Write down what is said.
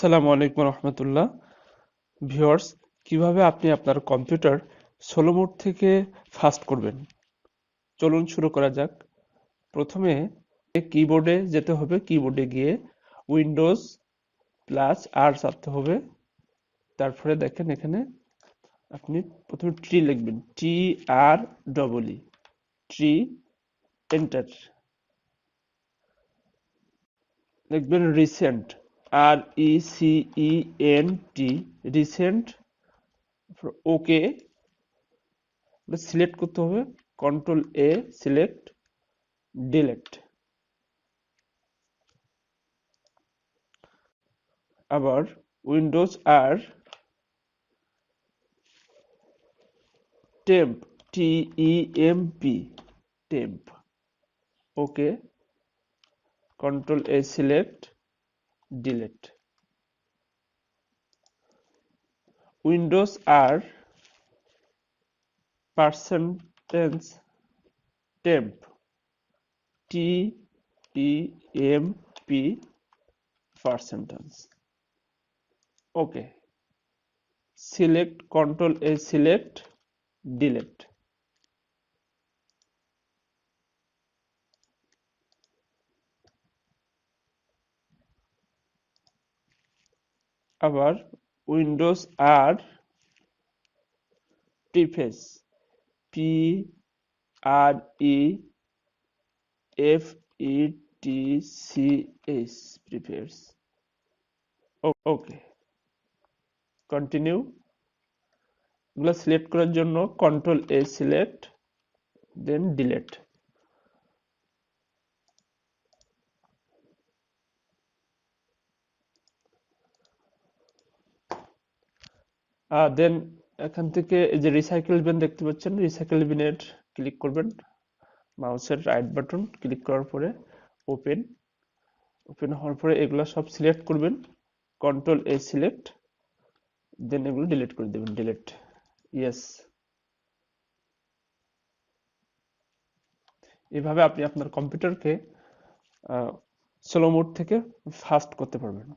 আসসালামু আলাইকুম রহমতুল্লাহ। ভিউয়ার্স, কিভাবে আপনি আপনার কম্পিউটার স্লো মোড থেকে ফাস্ট করবেন, চলুন শুরু করা যাক। প্রথমে কিবোর্ডে যেতে হবে, কিবোর্ডে গিয়ে windows+R চাপতে হবে। তারপরে দেখেন এখানে আপনি প্রথমে ট্রি লিখবেন, TREE, ট্রি, এন্টার। লিখবেন রিসেন্ট, RECENT, রিসেন্ট। ওকে সিলেক্ট করতে হবে, কন্ট্রোল A, সিলেক্ট, ডিলেট। আবার windows+R, temp, TEMP, temp, okay, control A, select, delete. windows+R, percentage temp, TEMP, percentage, okay, select, control A, select, delete. আবার windows+R, prefetch, PREFETCH, prefetch, okay, continue. এগুলো select করার জন্য control A, select, then delete. Then এখান থেকে এই যে recycle বিন দেখতে পাচ্ছেন, রিসাইকেল বিনের ক্লিক করবেন, মাউসের রাইট বাটন ক্লিক করার পরে ওপেন, ওপেন হওয়ার পরে এগুলো সব সিলেক্ট করবেন, কন্ট্রোল A, সিলেক্ট, দেন এগুলো ডিলিট করে দেবেন, ডিলিট, ইয়েস। এভাবে আপনি আপনার কম্পিউটারকে স্লো মোড থেকে ফাস্ট করতে পারবেন।